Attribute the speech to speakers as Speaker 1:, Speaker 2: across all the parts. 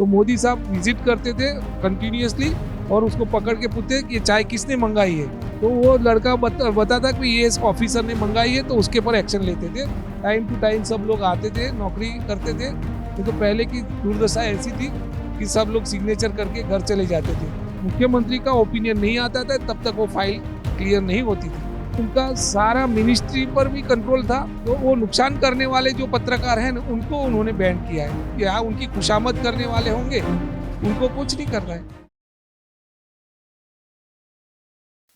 Speaker 1: तो मोदी साहब विजिट करते थे कंटिन्यूअसली और उसको पकड़ के पूछते कि ये चाय किसने मंगाई है, तो वो लड़का बताता कि ये इस ऑफिसर ने मंगाई है, तो उसके ऊपर एक्शन लेते थे। टाइम टू टाइम सब लोग आते थे, नौकरी करते थे। तो पहले की दुर्दशा ऐसी थी कि सब लोग सिग्नेचर करके घर चले जाते थे। मुख्यमंत्री का ओपिनियन नहीं आता था, तब तक वो फाइल क्लियर नहीं होती थी। उनका सारा मिनिस्ट्री पर भी कंट्रोल था, तो वो नुकसान करने वाले जो पत्रकार हैं उनको उन्होंने बैन किया है। या उनकी खुशामद करने वाले होंगे, उनको कुछ नहीं करना है।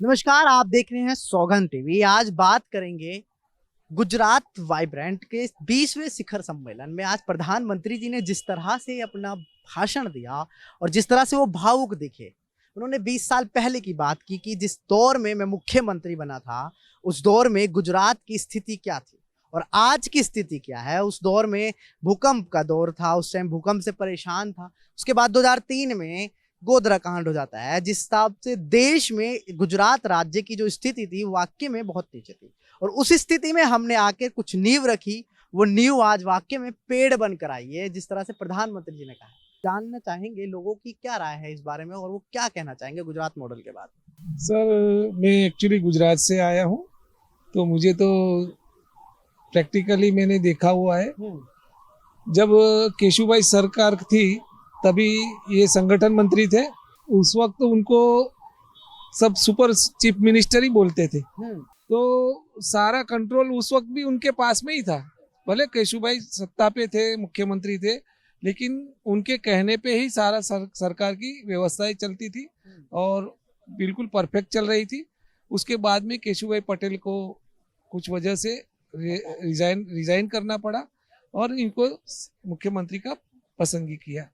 Speaker 2: नमस्कार, आप देख रहे हैं सौगंध टीवी। आज बात करेंगे गुजरात वाइब्रेंट के 20वें शिखर सम्मेलन में। आज प्रधानमंत्री जी ने जिस तरह से अपना भाषण दिया और जिस तरह से वो भावुक दिखे, उन्होंने 20 साल पहले की बात की कि जिस दौर में मैं मुख्यमंत्री बना था, उस दौर में गुजरात की स्थिति क्या थी और आज की स्थिति क्या है। उस दौर में भूकंप का दौर था, उस टाइम भूकंप से परेशान था। उसके बाद 2003 में गोधरा कांड हो जाता है, जिस हिसाब से देश में गुजरात राज्य की जो स्थिति थी वाकई में बहुत नीचे थी। और उस स्थिति में हमने आके कुछ नींव रखी, वो नींव आज वाकई में पेड़ बनकर आई है, जिस तरह से प्रधानमंत्री जी ने कहा। जानना चाहेंगे लोगों की क्या राय है इस बारे में और वो क्या कहना चाहेंगे गुजरात मॉडल के बाद।
Speaker 1: सर, मैं एक्चुअली गुजरात से आया हूँ, तो मुझे तो प्रैक्टिकली मैंने देखा हुआ है। जब केशुभाई सरकार थी तभी ये संगठन मंत्री थे। उस वक्त उनको सब सुपर चीफ मिनिस्टर ही बोलते थे, तो सारा कंट्रोल उस वक्त भी उनके पास में ही था। भले केशुभाई सत्ता पे थे, मुख्यमंत्री थे, लेकिन उनके कहने पे ही सारा सरकार की व्यवस्थाएं चलती थी और बिल्कुल परफेक्ट चल रही थी। उसके बाद में केशुभाई पटेल को कुछ वजह से रिजाइन करना पड़ा और इनको मुख्यमंत्री का पसंदगी किया।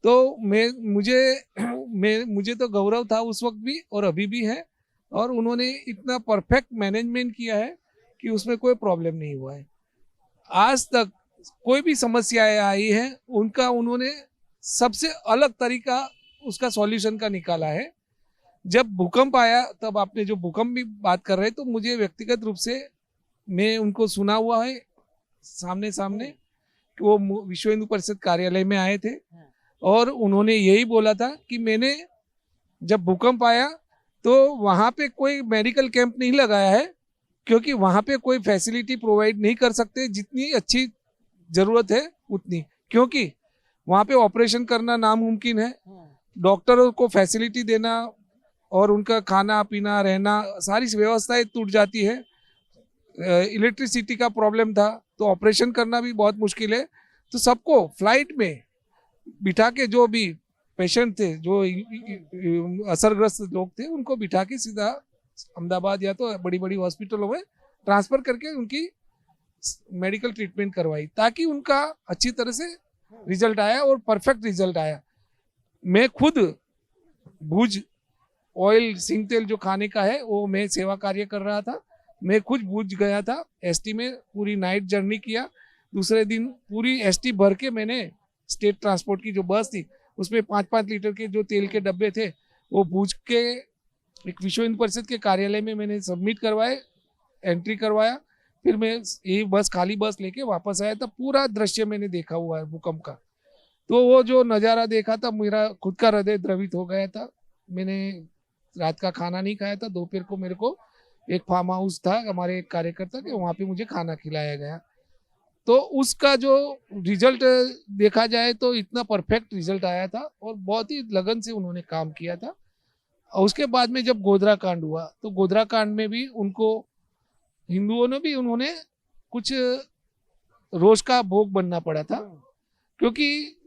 Speaker 1: तो मुझे तो गौरव था उस वक्त भी और अभी भी है, और उन्होंने इतना परफेक्ट मैनेजमेंट किया है कि उसमें कोई प्रॉब्लम नहीं हुआ है। आज तक कोई भी समस्याएं आई है उनका उन्होंने सबसे अलग तरीका उसका सॉल्यूशन का निकाला है। जब भूकंप आया, तब आपने जो भूकंप भी बात कर रहे, तो मुझे व्यक्तिगत रूप से मैं उनको सुना हुआ है सामने कि वो विश्व हिंदू परिषद कार्यालय में आए थे और उन्होंने यही बोला था कि मैंने जब भूकंप आया तो वहाँ पे कोई मेडिकल कैंप नहीं लगाया है, क्योंकि वहाँ पे कोई फैसिलिटी प्रोवाइड नहीं कर सकते जितनी अच्छी ज़रूरत है उतनी, क्योंकि वहाँ पे ऑपरेशन करना नामुमकिन है। डॉक्टरों को फैसिलिटी देना और उनका खाना पीना रहना सारी व्यवस्थाएं टूट जाती है। इलेक्ट्रिसिटी का प्रॉब्लम था, तो ऑपरेशन करना भी बहुत मुश्किल है। तो सबको फ्लाइट में बिठा के, जो भी पेशेंट थे, जो असरग्रस्त लोग थे, उनको बिठा के सीधा अहमदाबाद या तो बड़ी बड़ी हॉस्पिटलों में ट्रांसफर करके उनकी मेडिकल ट्रीटमेंट करवाई, ताकि उनका अच्छी तरह से रिजल्ट आया और परफेक्ट रिजल्ट आया। मैं खुद भुज ऑयल सिंग तेल जो खाने का है वो मैं सेवा कार्य कर रहा था। मैं खुद भुज गया था, एसटी में पूरी नाइट जर्नी किया। दूसरे दिन पूरी एसटी भर के मैंने स्टेट ट्रांसपोर्ट की जो बस थी उसमें 5-5 लीटर के जो तेल के डब्बे थे वो भुज के एक विश्व हिंदू परिषद के कार्यालय में मैंने सबमिट करवाए, एंट्री करवाया। फिर मैं ये बस खाली बस लेके वापस आया था। पूरा दृश्य मैंने देखा हुआ है भूकंप का। तो वो जो नज़ारा देखा था, मेरा खुद का हृदय द्रवित हो गया था। मैंने रात का खाना नहीं खाया था। दोपहर को मेरे को एक फार्म हाउस था हमारे एक कार्यकर्ता के, वहाँ पे मुझे खाना खिलाया गया। तो उसका जो रिजल्ट देखा जाए तो इतना परफेक्ट रिजल्ट आया था और बहुत ही लगन से उन्होंने काम किया था। और उसके बाद में जब गोधरा कांड हुआ, तो गोधरा कांड में भी उनको हिंदुओं ने भी उन्होंने कुछ रोष का भोग बनना पड़ा था, क्योंकि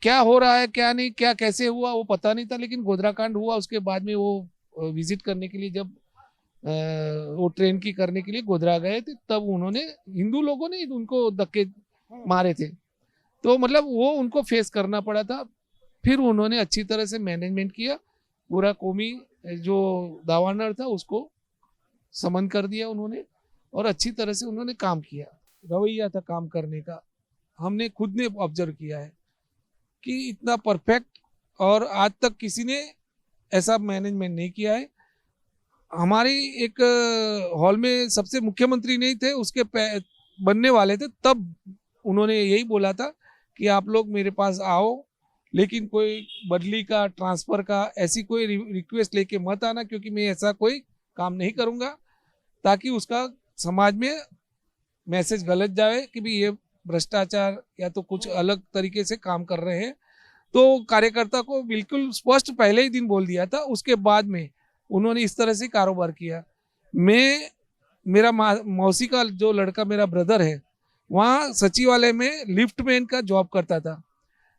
Speaker 1: क्या हो रहा है क्या नहीं, क्या कैसे हुआ वो पता नहीं था। लेकिन गोधरा कांड हुआ, उसके बाद में वो विजिट करने के लिए जब वो ट्रेन की करने के लिए गोधरा गए थे, तब उन्होंने, हिंदू लोगों ने उनको धक्के मारे थे, तो मतलब वो उनको फेस करना पड़ा था। फिर उन्होंने अच्छी तरह से मैनेजमेंट किया, पूरा कौमी जो दावानर था उसको समन कर दिया उन्होंने और अच्छी तरह से उन्होंने काम किया। रवैया था काम करने का, हमने खुद ने ऑब्जर्व किया है कि इतना परफेक्ट और आज तक किसी ने ऐसा मैनेजमेंट नहीं किया है। हमारी एक हॉल में सबसे मुख्यमंत्री नहीं थे, उसके बनने वाले थे, तब उन्होंने यही बोला था कि आप लोग मेरे पास आओ, लेकिन कोई बदली का, ट्रांसफर का ऐसी कोई रिक्वेस्ट लेके मत आना, क्योंकि मैं ऐसा कोई काम नहीं करूंगा, ताकि उसका समाज में मैसेज गलत जाए कि भी ये भ्रष्टाचार या तो कुछ अलग तरीके से काम कर रहे हैं। तो कार्यकर्ता को बिल्कुल स्पष्ट पहले ही दिन बोल दिया था। उसके बाद में उन्होंने इस तरह से कारोबार किया। मैं, मेरा मौसी का जो लड़का, मेरा ब्रदर है, वहाँ सचिवालय में लिफ्ट मैन का जॉब करता था।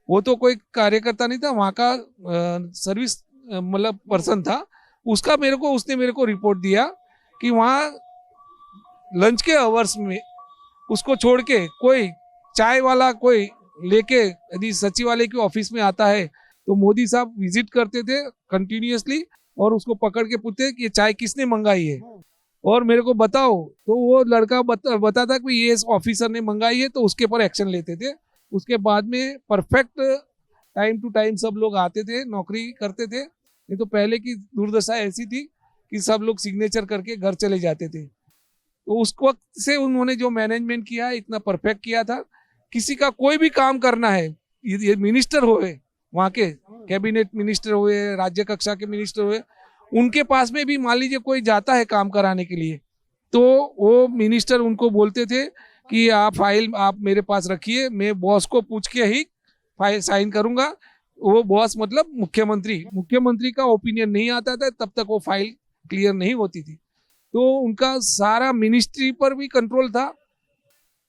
Speaker 1: वो तो कोई कार्यकर्ता नहीं था, वहाँ का सर्विस मतलब पर्सन था। उसने मेरे को रिपोर्ट दिया कि वहाँ लंच के आवर्स में उसको छोड़ के कोई चाय वाला कोई लेके यदि सचिवालय के ऑफिस में आता है तो मोदी साहब विजिट करते थे कंटिन्यूअसली, और उसको पकड़ के पूछते कि ये चाय किसने मंगाई है और मेरे को बताओ। तो वो लड़का बताता कि ये इस ऑफिसर ने मंगाई है, तो उसके ऊपर एक्शन लेते थे। उसके बाद में परफेक्ट टाइम टू टाइम सब लोग आते थे, नौकरी करते थे। नहीं तो पहले की दुर्दशा ऐसी थी कि सब लोग सिग्नेचर करके घर चले जाते थे। तो उस वक्त से उन्होंने जो मैनेजमेंट किया, इतना परफेक्ट किया था। किसी का कोई भी काम करना है, ये मिनिस्टर हुए, वहाँ के कैबिनेट मिनिस्टर हुए, राज्य कक्षा के मिनिस्टर हुए, उनके पास में भी मान लीजिए कोई जाता है काम कराने के लिए, तो वो मिनिस्टर उनको बोलते थे कि आप फाइल आप मेरे पास रखिए, मैं बॉस को पूछ के ही फाइल साइन करूंगा। वो बॉस मतलब मुख्यमंत्री का ओपिनियन नहीं आता था, तब तक वो फाइल क्लियर नहीं होती थी। तो उनका सारा मिनिस्ट्री पर भी कंट्रोल था,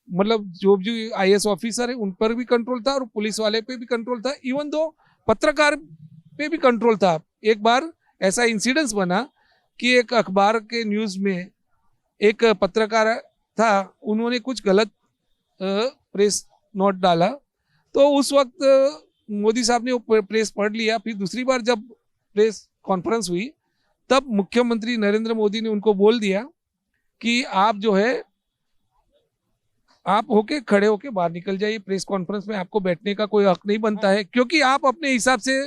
Speaker 1: मतलब जो IAS ऑफिसर है उन पर भी कंट्रोल था, और पुलिस वाले पे भी कंट्रोल था, इवन दो पत्रकार पे भी कंट्रोल था। एक बार ऐसा इंसिडेंस बना कि एक अखबार के न्यूज में एक पत्रकार था, उन्होंने कुछ गलत प्रेस नोट डाला, तो उस वक्त मोदी साहब ने वो प्रेस पढ़ लिया। फिर दूसरी बार जब प्रेस कॉन्फ्रेंस हुई, तब मुख्यमंत्री नरेंद्र मोदी ने उनको बोल दिया कि आप जो है आप होके खड़े होके बाहर निकल जाइए, प्रेस कॉन्फ्रेंस में आपको बैठने का कोई हक नहीं बनता है, क्योंकि आप अपने हिसाब से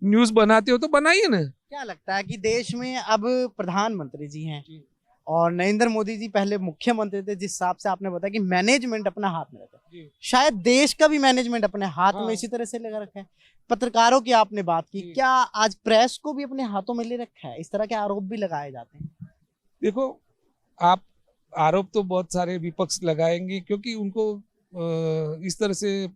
Speaker 1: न्यूज बनाते हो तो बनाइए ना।
Speaker 2: क्या लगता है कि देश में अब प्रधानमंत्री जी हैं और नरेंद्र मोदी जी पहले मुख्यमंत्री थे, जिस हिसाब से आपने बताया कि मैनेजमेंट अपने हाथ में रहता है, शायद देश का भी मैनेजमेंट अपने हाथ में इसी तरह से लगा रखा है। पत्रकारों की आपने बात की, क्या आज प्रेस को भी अपने हाथों में ले रखा है? इस तरह के आरोप भी लगाए जाते हैं।
Speaker 1: देखो, आप आरोप तो बहुत सारे विपक्ष लगाएंगे, क्योंकि उनको इस तरह से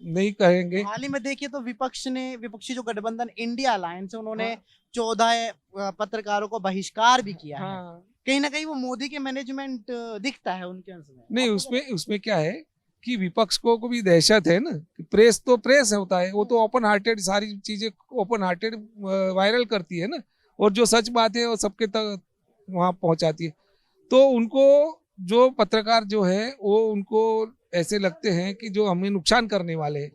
Speaker 1: नहीं कहेंगे।
Speaker 2: हाल ही में देखिए तो विपक्षी जो गठबंधन इंडिया अलायंस है, उन्होंने 14 पत्रकारों को बहिष्कार भी किया है। कहीं ना कहीं वो मोदी के मैनेजमेंट दिखता है उनके अंश में।
Speaker 1: नहीं, उसमें क्या है कि विपक्ष को भी दहशत है ना, प्रेस तो प्रेस होता है, वो तो ओपन हार्टेड सारी चीजें ओपन हार्टेड वायरल करती है ना, और जो सच बात है वो सबके तक वहाँ पहुंचाती है। तो उनको जो पत्रकार जो है वो उनको ऐसे लगते हैं कि जो हमें नुकसान करने वाले हैं,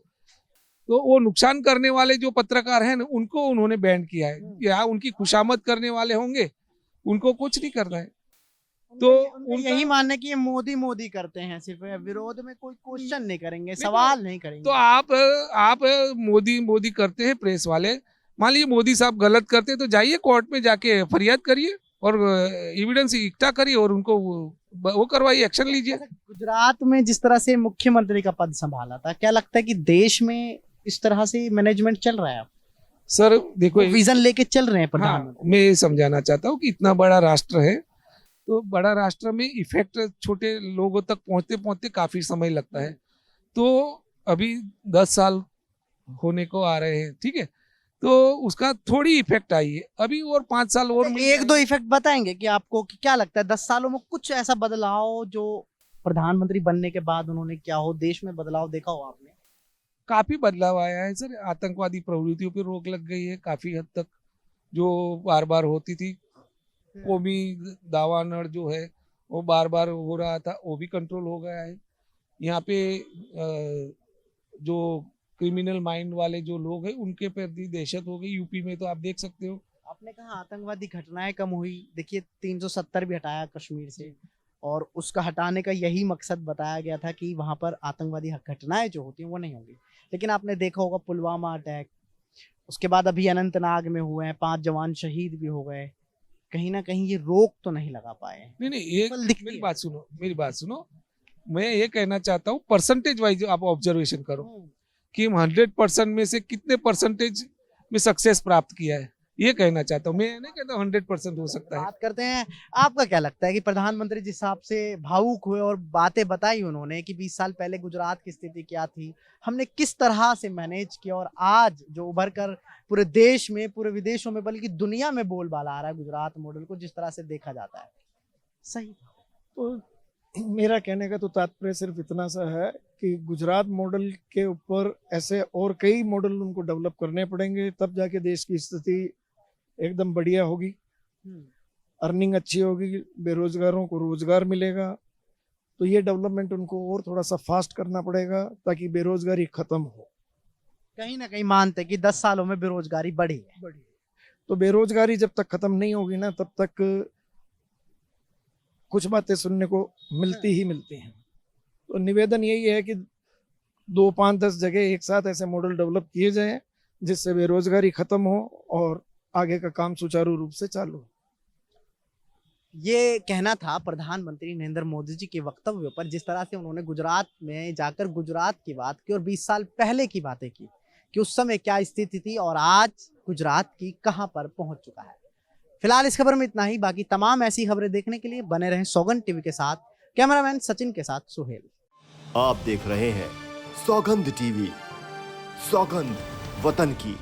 Speaker 1: तो वो नुकसान करने वाले जो पत्रकार हैं ना, उनको उन्होंने बैन किया है। या उनकी खुशामद करने वाले होंगे, उनको कुछ नहीं करना है। तो
Speaker 2: यही मानना है कि ये मोदी मोदी करते हैं, सिर्फ विरोध में कोई क्वेश्चन नहीं करेंगे, सवाल नहीं करेंगे।
Speaker 1: तो आप मोदी मोदी करते हैं प्रेस वाले, मान लीजिए मोदी साहब गलत करते तो जाइए कोर्ट में जाके फरियाद करिए और एविडेंस इकट्ठा करिए और उनको वो करवाइए, एक्शन लीजिए।
Speaker 2: गुजरात में जिस तरह से मुख्यमंत्री का पद संभाला था, क्या लगता है कि देश में इस तरह से मैनेजमेंट चल रहा है? आप
Speaker 1: सर देखो,
Speaker 2: विजन लेके चल रहे हैं प्रधानमंत्री।
Speaker 1: मैं ये समझाना चाहता हूँ कि इतना बड़ा राष्ट्र है, तो बड़ा राष्ट्र में इफेक्ट छोटे लोगों तक पहुंचते पहुंचते काफी समय लगता है। तो अभी 10 साल होने को आ रहे हैं, ठीक है, तो उसका थोड़ी इफेक्ट आई है, अभी और 5 साल और
Speaker 2: एक दो इफेक्ट बताएंगे कि आपको कि क्या लगता है 10 सालों में कुछ ऐसा बदलाव जो प्रधानमंत्री बनने के बाद उन्होंने क्या हो, देश में बदलाव देखा हो आपने?
Speaker 1: काफी बदलाव आया है सर। आतंकवादी प्रवृत्तियों पर रोक लग गई है काफी हद तक, जो बार बार होती थी। कौमी दावानड़ जो है वो बार बार हो रहा था, वो भी कंट्रोल हो गया है। यहाँ पे जो क्रिमिनल माइंड वाले जो लोग हैं उनके प्रति दहशत हो गई। यूपी में तो आप देख सकते हो।
Speaker 2: आपने कहा आतंकवादी घटनाएं कम हुई, देखिए 370 भी हटाया कश्मीर से, और उसका हटाने का यही मकसद बताया गया था कि वहां पर आतंकवादी घटनाएं जो होती हैं वो नहीं होंगी। लेकिन आपने देखा होगा पुलवामा अटैक, उसके बाद अभी अनंतनाग में हुए हैं, 5 जवान शहीद भी हो गए। कहीं ना कहीं ये रोक तो नहीं लगा पाए।
Speaker 1: नहीं, ये मेरी बात सुनो, मैं ये कहना चाहता हूँ, परसेंटेज वाइज आप ऑब्जर्वेशन करो। कि हम 100% में से कितने परसेंटेज में सक्सेस प्राप्त किया है, ये कहना चाहता हूँ। मैं नहीं कहता 100% हो सकता है।
Speaker 2: बात करते हैं, आपका क्या लगता है कि प्रधानमंत्री जिस हिसाब से भावुक हुए और बातें बताई उन्होंने कि 20 साल पहले गुजरात की स्थिति क्या थी, हमने किस तरह से मैनेज किया और आज जो उभर कर पूरे देश में, पूरे विदेशों में, बल्कि दुनिया में बोलबाला आ रहा है गुजरात मॉडल को जिस तरह से देखा जाता है, सही?
Speaker 3: तो मेरा कहने का तो तात्पर्य सिर्फ इतना सा है कि गुजरात मॉडल के ऊपर ऐसे और कई मॉडल उनको डेवलप करने पड़ेंगे, तब जाके देश की स्थिति एकदम बढ़िया होगी, अर्निंग अच्छी होगी, बेरोजगारों को रोजगार मिलेगा। तो ये डेवलपमेंट उनको और थोड़ा सा फास्ट करना पड़ेगा ताकि बेरोजगारी खत्म हो।
Speaker 2: कहीं ना कहीं मानते हैं कि 10 सालों में बेरोजगारी बढ़ी है।
Speaker 3: तो बेरोजगारी जब तक खत्म नहीं होगी ना, तब तक कुछ बातें सुनने को मिलती ही मिलती हैं। तो निवेदन यही है कि 2, 5, 10 जगह एक साथ ऐसे मॉडल डेवलप किए जाएं जिससे बेरोजगारी खत्म हो और आगे का काम सुचारू रूप से चालू हो।
Speaker 2: ये कहना था प्रधानमंत्री नरेंद्र मोदी जी के वक्तव्य पर, जिस तरह से उन्होंने गुजरात में जाकर गुजरात की बात की और 20 साल पहले की बातें की कि उस समय क्या स्थिति थी और आज गुजरात की कहां पर पहुंच चुका है। फिलहाल इस खबर में इतना ही। बाकी तमाम ऐसी खबरें देखने के लिए बने रहें सौगंध टीवी के साथ। कैमरामैन सचिन के साथ सुहेल।
Speaker 4: आप देख रहे हैं सौगंध टीवी, सौगंध वतन की।